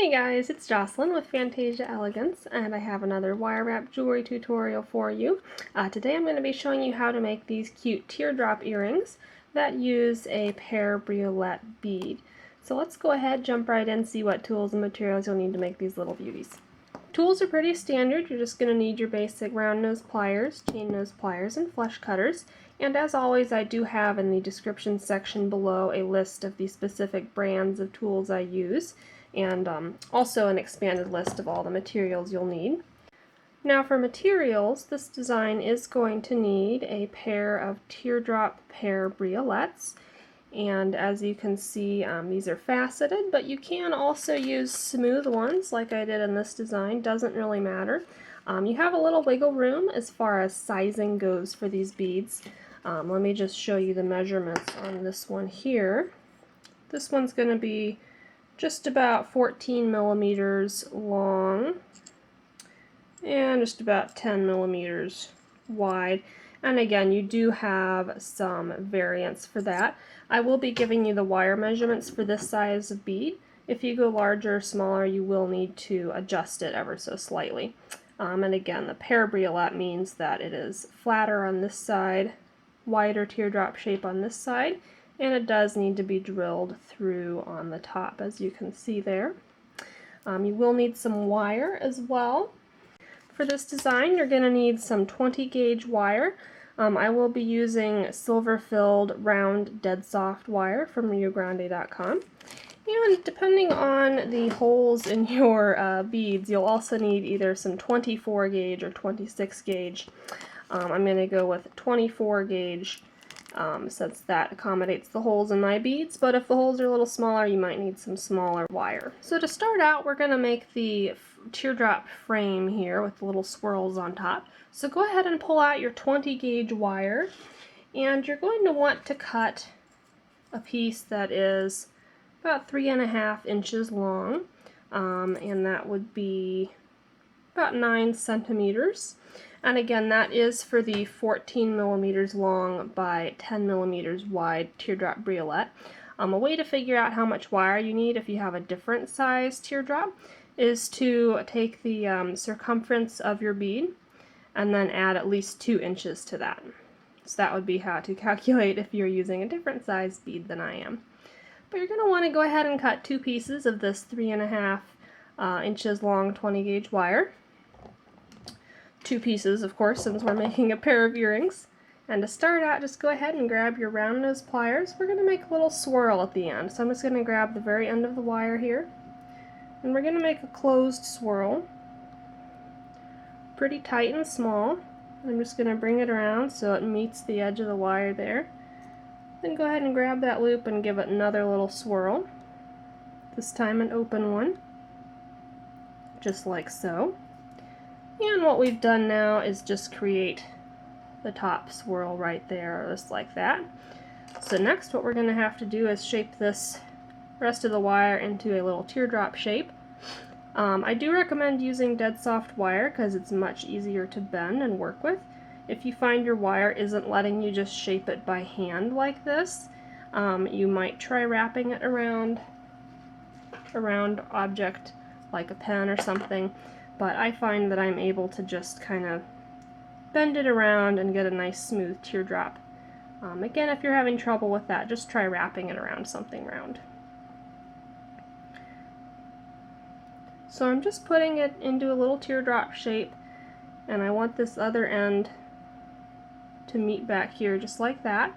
Hey guys, it's Jocelyn with Fantasia Elegance, and I have another wire wrap jewelry tutorial for you. Today I'm going to be showing you how to make these cute teardrop earrings that use a Pear Briolette bead. So let's go ahead, jump right in, see what tools and materials you'll need to make these little beauties. Tools are pretty standard. You're just going to need your basic round nose pliers, chain nose pliers, and flush cutters. And as always, I do have in the description section below a list of the specific brands of tools I use, and also an expanded list of all the materials you'll need. Now for materials, this design is going to need a pair of teardrop pear briolettes, and as you can see, these are faceted, but you can also use smooth ones like I did in this design. Doesn't really matter. You have a little wiggle room as far as sizing goes for these beads. Let me just show you the measurements on this one here. This one's going to be just about 14 millimeters long and just about 10 millimeters wide. And again, you do have some variance for that. I will be giving you the wire measurements for this size of bead. If you go larger or smaller, you will need to adjust it ever so slightly. And again, the Pear Briolette means that it is flatter on this side, wider teardrop shape on this side, and it does need to be drilled through on the top, as you can see there. You will need some wire as well. For this design, you're going to need some 20 gauge wire. I will be using silver-filled round dead soft wire from riogrande.com. And depending on the holes in your beads, you'll also need either some 24 gauge or 26 gauge. I'm going to go with 24 gauge since that accommodates the holes in my beads, but if the holes are a little smaller, you might need some smaller wire. So to start out, we're going to make the teardrop frame here with the little swirls on top. So go ahead and pull out your 20 gauge wire, and you're going to want to cut a piece that is about 3.5 inches long, and that would be about 9 centimeters. And again, that is for the 14 millimeters long by 10 millimeters wide teardrop briolette. A way to figure out how much wire you need if you have a different size teardrop is to take the circumference of your bead and then add at least 2 inches to that. So that would be how to calculate if you're using a different size bead than I am. But you're going to want to go ahead and cut 2 pieces of this 3.5 inches long 20 gauge wire. 2 pieces, of course, since we're making a pair of earrings. And to start out, just go ahead and grab your round nose pliers. We're going to make a little swirl at the end. So I'm just going to grab the very end of the wire here, and we're going to make a closed swirl. Pretty tight and small. I'm just going to bring it around so it meets the edge of the wire there. Then go ahead and grab that loop and give it another little swirl. This time an open one, just like so. And what we've done now is just create the top swirl right there, just like that. So next what we're going to have to do is shape this rest of the wire into a little teardrop shape. I do recommend using dead soft wire because it's much easier to bend and work with. If you find your wire isn't letting you just shape it by hand like this, you might try wrapping it around a round object like a pen or something. But I find that I'm able to just kind of bend it around and get a nice smooth teardrop. Again, if you're having trouble with that, just try wrapping it around something round. So I'm just putting it into a little teardrop shape, and I want this other end to meet back here just like that.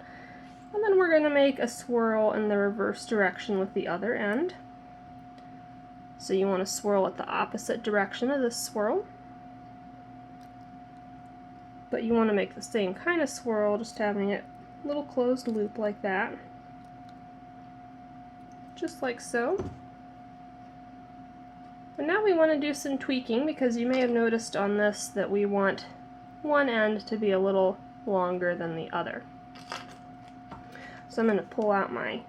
And then we're going to make a swirl in the reverse direction with the other end. So you want to swirl at the opposite direction of this swirl. But you want to make the same kind of swirl, just having it a little closed loop like that. Just like so. And now we want to do some tweaking, because you may have noticed on this that we want one end to be a little longer than the other. So I'm going to pull out my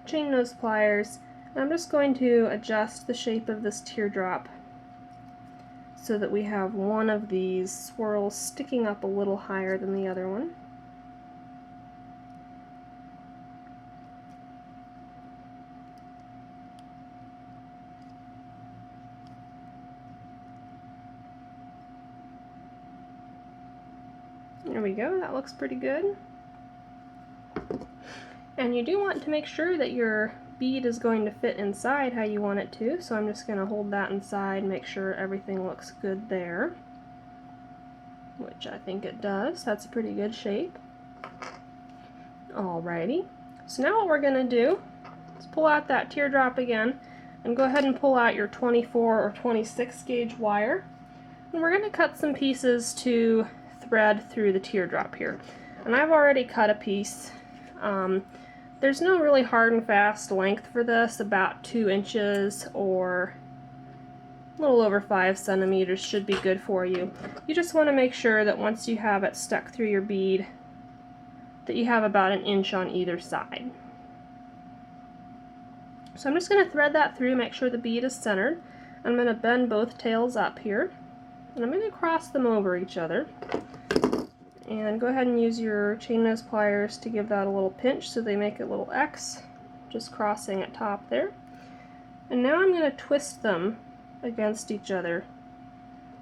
chain nose pliers. I'm just going to adjust the shape of this teardrop so that we have one of these swirls sticking up a little higher than the other one. There we go, that looks pretty good. And you do want to make sure that your bead is going to fit inside how you want it to, so I'm just going to hold that inside, make sure everything looks good there, which I think it does. That's a pretty good shape. Alrighty, so now what we're going to do is pull out that teardrop again and go ahead and pull out your 24 or 26 gauge wire, and we're going to cut some pieces to thread through the teardrop here. And I've already cut a piece. There's no really hard and fast length for this. About 2 inches or a little over 5 centimeters should be good for you. You just want to make sure that once you have it stuck through your bead that you have about 1 inch on either side. So I'm just going to thread that through, make sure the bead is centered. I'm going to bend both tails up here, and I'm going to cross them over each other. And go ahead and use your chain nose pliers to give that a little pinch so they make a little X, just crossing at top there. And now I'm going to twist them against each other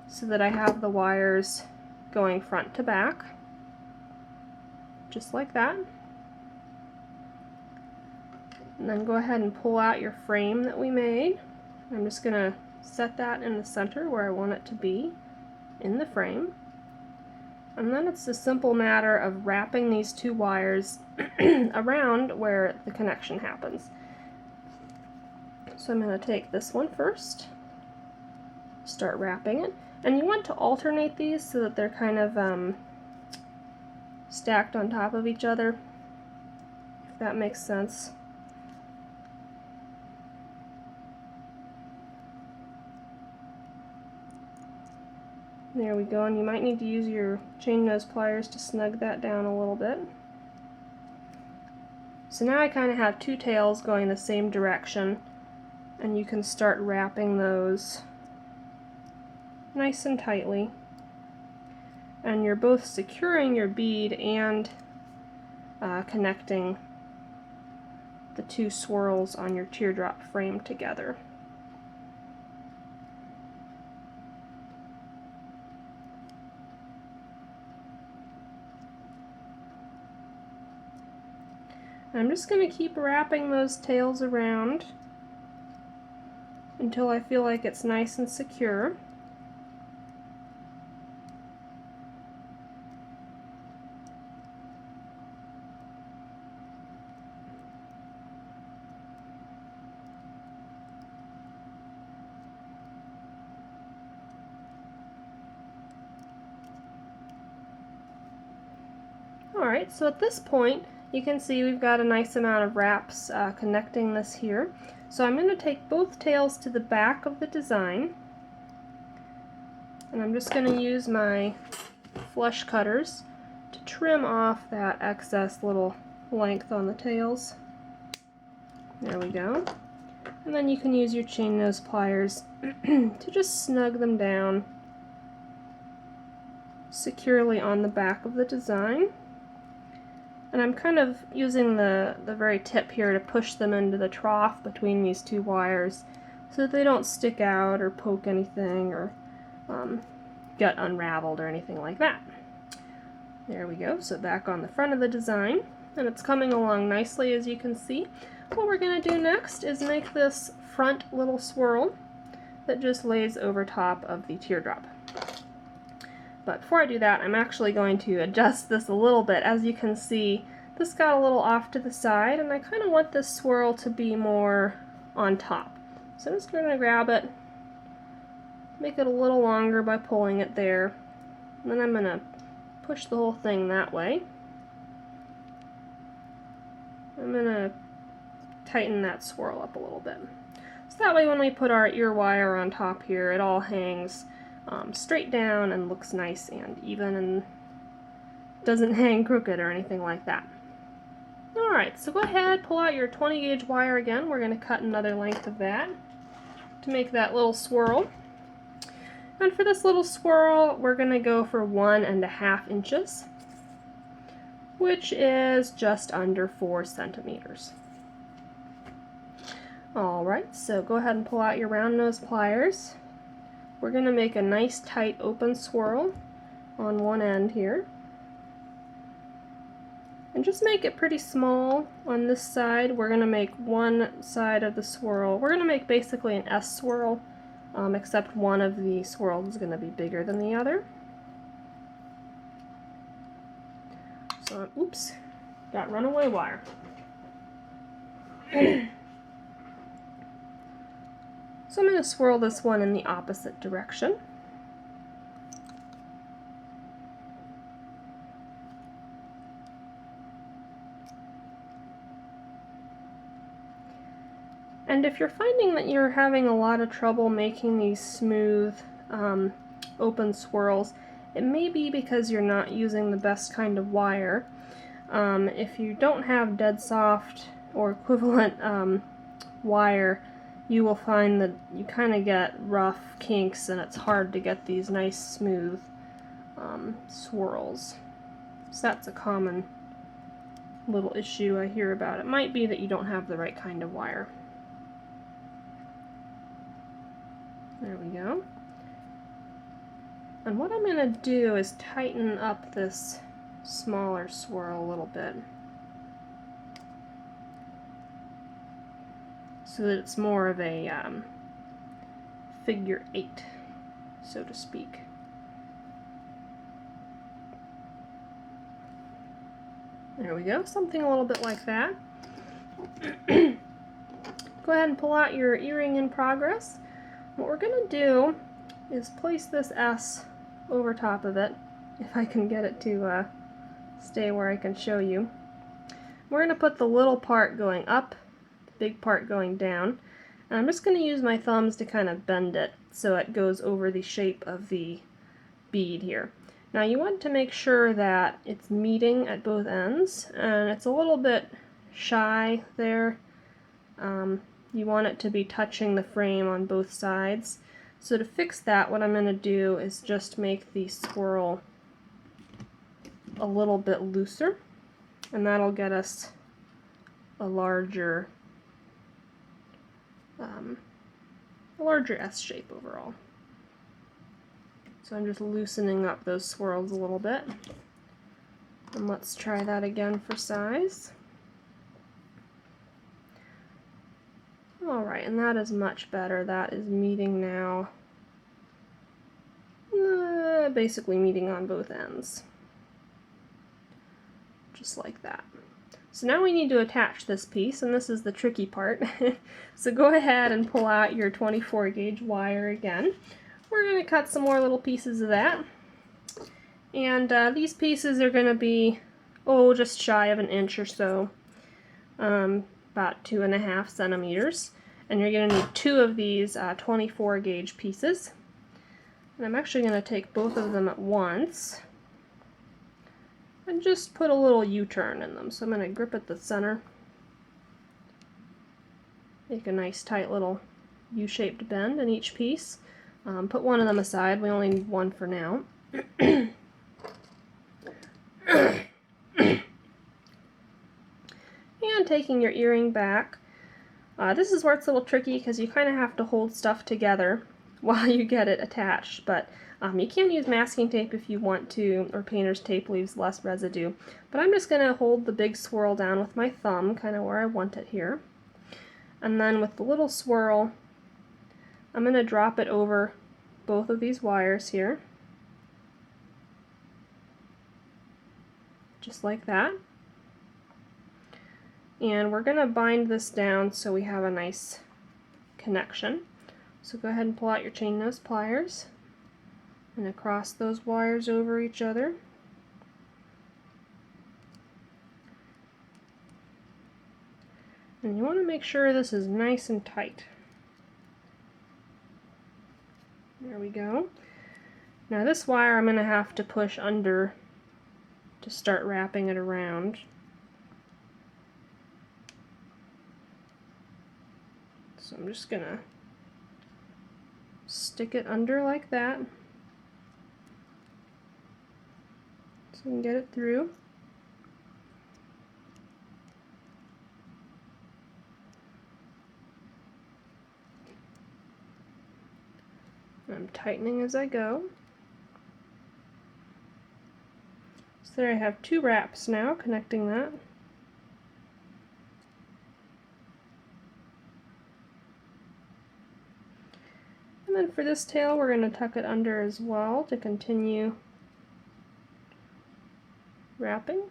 so that I have the wires going front to back, just like that. And then go ahead and pull out your frame that we made. I'm just going to set that in the center where I want it to be in the frame. And then it's a simple matter of wrapping these 2 wires around where the connection happens. So I'm going to take this one first, start wrapping it, and you want to alternate these so that they're kind of stacked on top of each other, if that makes sense. There we go, and you might need to use your chain nose pliers to snug that down a little bit. So now I kind of have 2 tails going the same direction, and you can start wrapping those nice and tightly. And you're both securing your bead and connecting the 2 swirls on your teardrop frame together. I'm just going to keep wrapping those tails around until I feel like it's nice and secure. Alright, so at this point you can see we've got a nice amount of wraps connecting this here. So I'm going to take both tails to the back of the design, and I'm just going to use my flush cutters to trim off that excess little length on the tails. There we go. And then you can use your chain nose pliers to just snug them down securely on the back of the design. And I'm kind of using the very tip here to push them into the trough between these 2 wires so that they don't stick out or poke anything or get unraveled or anything like that. There we go, so back on the front of the design, and it's coming along nicely, as you can see. What we're going to do next is make this front little swirl that just lays over top of the teardrop. But before I do that, I'm actually going to adjust this a little bit. As you can see, this got a little off to the side, and I kind of want this swirl to be more on top. So I'm just going to grab it, make it a little longer by pulling it there, and then I'm going to push the whole thing that way. I'm going to tighten that swirl up a little bit. So that way when we put our ear wire on top here, it all hangs straight down and looks nice and even and doesn't hang crooked or anything like that. Alright, so go ahead, pull out your 20 gauge wire again. We're going to cut another length of that to make that little swirl. And for this little swirl, we're going to go for 1.5 inches, which is just under 4 centimeters. Alright, so go ahead and pull out your round nose pliers. We're going to make a nice tight open swirl on one end here. And just make it pretty small on this side. We're going to make one side of the swirl. We're going to make basically an S swirl, except one of the swirls is going to be bigger than the other. So, oops, got runaway wire. So I'm going to swirl this one in the opposite direction. And if you're finding that you're having a lot of trouble making these smooth, open swirls, it may be because you're not using the best kind of wire. If you don't have dead soft or equivalent wire, you will find that you kind of get rough kinks and it's hard to get these nice smooth swirls. So that's a common little issue I hear about. It might be that you don't have the right kind of wire. There we go. And what I'm going to do is tighten up this smaller swirl a little bit, so that it's more of a figure 8, so to speak. There we go, something a little bit like that. Go ahead and pull out your earring in progress. What we're going to do is place this S over top of it, if I can get it to stay where I can show you. We're going to put the little part going up, the big part going down, and I'm just going to use my thumbs to kind of bend it so it goes over the shape of the bead here. Now you want to make sure that it's meeting at both ends, and it's a little bit shy there. You want it to be touching the frame on both sides. So to fix that, what I'm going to do is just make the swirl a little bit looser, and that'll get us a larger S shape overall. So I'm just loosening up those swirls a little bit. And let's try that again for size. Alright, and that is much better. That is meeting now, basically meeting on both ends. Just like that. So now we need to attach this piece, and this is the tricky part. So go ahead and pull out your 24 gauge wire again. We're going to cut some more little pieces of that. And these pieces are going to be, just shy of an inch or so. About 2.5 centimeters. And you're going to need 2 of these 24 gauge pieces. And I'm actually going to take both of them at once and just put a little U-turn in them. So I'm going to grip at the center, make a nice tight little U-shaped bend in each piece. Put one of them aside, we only need one for now. And taking your earring back, this is where it's a little tricky because you kind of have to hold stuff together while you get it attached, but you can use masking tape if you want to, or painter's tape leaves less residue. But I'm just going to hold the big swirl down with my thumb, kind of where I want it here. And then with the little swirl, I'm going to drop it over both of these wires here. Just like that. And we're going to bind this down so we have a nice connection. So go ahead and pull out your chain nose pliers and across those wires over each other. And you want to make sure this is nice and tight. There we go. Now this wire I'm going to have to push under to start wrapping it around. So I'm just going to stick it under like that so we can get it through. I'm tightening as I go. So So there I have 2 wraps now connecting that. And then for this tail we're going to tuck it under as well to continue wrapping.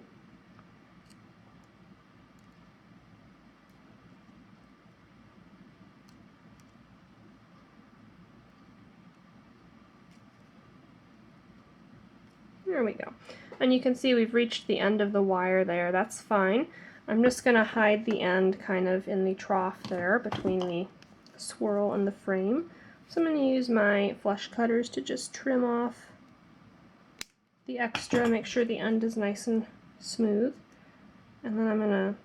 There we go. And you can see we've reached the end of the wire there. That's fine. I'm just going to hide the end kind of in the trough there between the swirl and the frame. So I'm going to use my flush cutters to just trim off the extra, make sure the end is nice and smooth. And then I'm going to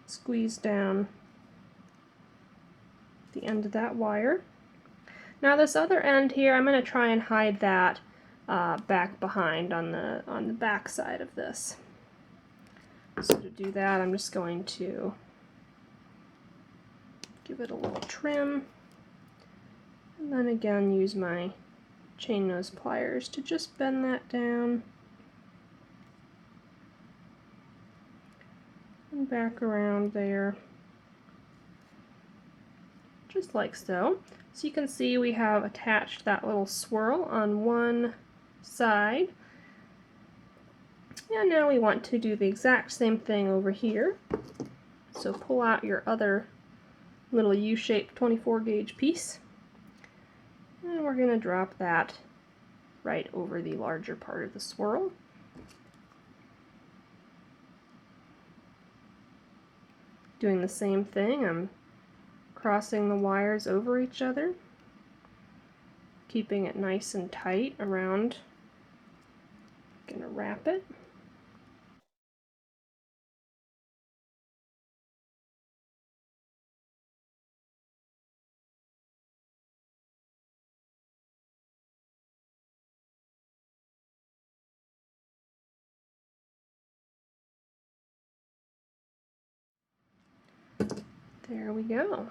squeeze down the end of that wire. Now this other end here, I'm going to try and hide that back behind on the back side of this. So to do that, I'm just going to give it a little trim, and then again use my chain nose pliers to just bend that down and back around there, just like so. So you can see we have attached that little swirl on one side. And now we want to do the exact same thing over here. So pull out your other little U-shaped 24 gauge piece. And we're going to drop that right over the larger part of the swirl. Doing the same thing, I'm crossing the wires over each other, keeping it nice and tight around. I'm going to wrap it. There we go.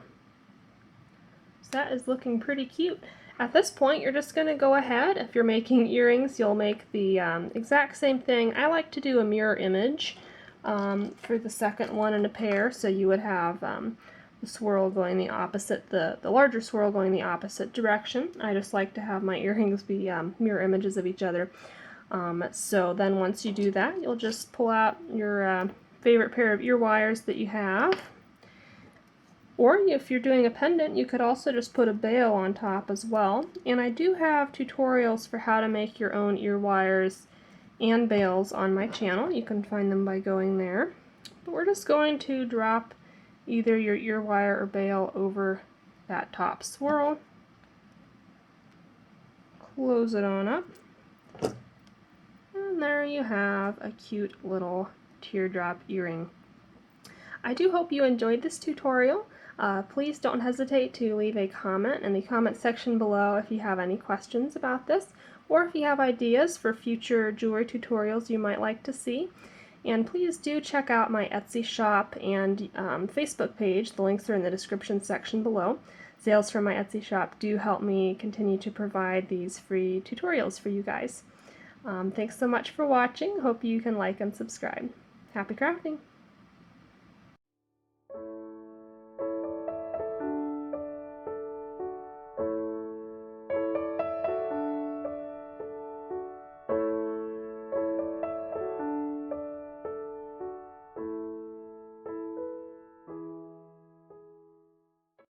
So that is looking pretty cute. At this point, you're just going to go ahead. If you're making earrings, you'll make the exact same thing. I like to do a mirror image for the second one in a pair, so you would have the swirl going the opposite, the larger swirl going the opposite direction. I just like to have my earrings be mirror images of each other. So then once you do that, you'll just pull out your favorite pair of ear wires that you have. Or if you're doing a pendant, you could also just put a bail on top as well. And I do have tutorials for how to make your own ear wires and bails on my channel. You can find them by going there. But we're just going to drop either your ear wire or bail over that top swirl. Close it on up. And there you have a cute little teardrop earring. I do hope you enjoyed this tutorial. Please don't hesitate to leave a comment in the comment section below if you have any questions about this, or if you have ideas for future jewelry tutorials you might like to see. And please do check out my Etsy shop and Facebook page. The links are in the description section below. Sales from my Etsy shop do help me continue to provide these free tutorials for you guys. Thanks so much for watching. Hope you can like and subscribe. Happy crafting!